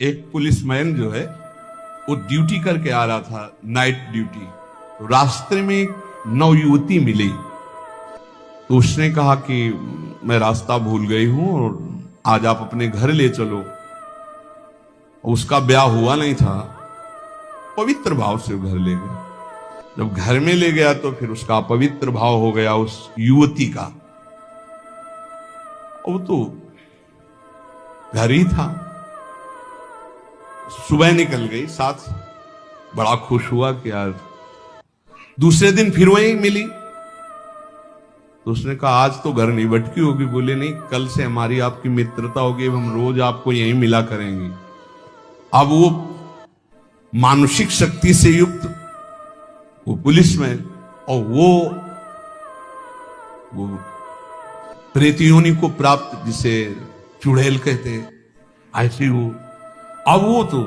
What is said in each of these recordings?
एक पुलिसमैन जो है वो ड्यूटी करके आ रहा था, नाइट ड्यूटी। तो रास्ते में एक नवयुवती मिली, तो उसने कहा कि मैं रास्ता भूल गई हूं और आज आप अपने घर ले चलो। उसका ब्याह हुआ नहीं था, पवित्र भाव से घर ले गया। जब घर में ले गया तो फिर उसका पवित्र भाव हो गया उस युवती का। वो तो घर ही था। सुबह निकल गई साथ, बड़ा खुश हुआ कि यार। दूसरे दिन फिर वही मिली, तो उसने कहा आज तो घर नहीं भटकी होगी। बोले नहीं, कल से हमारी आपकी मित्रता होगी, हम रोज आपको यहीं मिला करेंगे। अब वो मानसिक शक्ति से युक्त वो पुलिसमैन और वो प्रेत योनि को प्राप्त, जिसे चुड़ैल कहते हैं, ऐसी वो। अब वो तो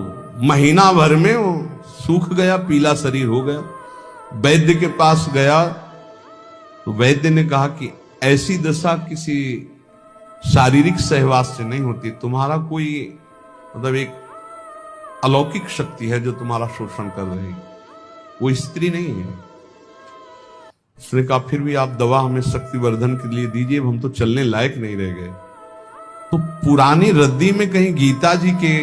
महीना भर में वो सूख गया, पीला शरीर हो गया। वैद्य के पास गया तो वैद्य ने कहा कि ऐसी दशा किसी शारीरिक सहवास से नहीं होती, तुम्हारा कोई मतलब एक अलौकिक शक्ति है जो तुम्हारा शोषण कर रही है, वो स्त्री नहीं है। उसने कहा फिर भी आप दवा हमें शक्तिवर्धन के लिए दीजिए, हम तो चलने लायक नहीं रह गए। तो पुरानी रद्दी में कहीं गीता जी के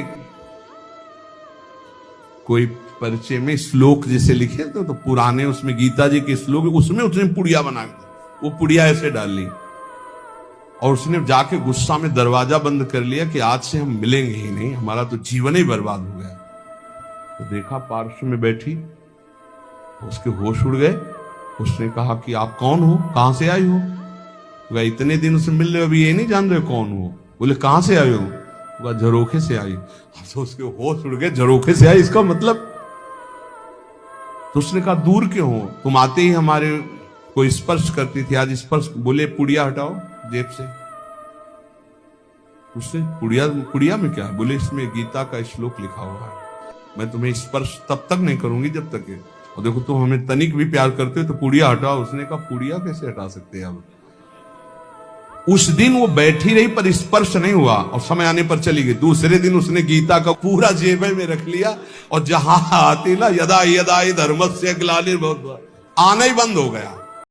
कोई परिचय में श्लोक जैसे लिखे तो पुराने उसमें गीता जी के श्लोक, उसमें उसने पुड़िया बना, वो पुड़िया ऐसे डाल ली और उसने जाके गुस्सा में दरवाजा बंद कर लिया कि आज से हम मिलेंगे ही नहीं, हमारा तो जीवन ही बर्बाद हो गया। तो देखा पार्श्व में बैठी, उसके होश उड़ गए। उसने कहा कि आप कौन हो, कहां से आई हो? तो इतने दिन उसे मिल रहे, अभी ये नहीं जान रहे कौन हो? बोले कहां से आए हो? झरोखे से आई। तो उसके होश उड़ गए, झरोखे से आई इसका मतलब? तो उसने कहा दूर क्यों हो, तुम आते ही हमारे को स्पर्श करती थी, आज स्पर्श। बोले पुड़िया हटाओ जेब से। उसने पुड़िया में क्या? बोले इसमें गीता का श्लोक लिखा हुआ है, मैं तुम्हें स्पर्श तब तक नहीं करूंगी जब तक है, और देखो तुम हमें तनिक भी प्यार करते हो तो पुड़िया हटाओ। उसने कहा पुड़िया कैसे हटा सकते हैं अब? उस दिन वो बैठी रही पर स्पर्श नहीं हुआ और समय आने पर चली गई। दूसरे दिन उसने गीता का पूरा जेब में रख लिया और जहां आती ना यदा यदा धर्मस्य ग्लानिर्भवति, आना ही बंद हो गया।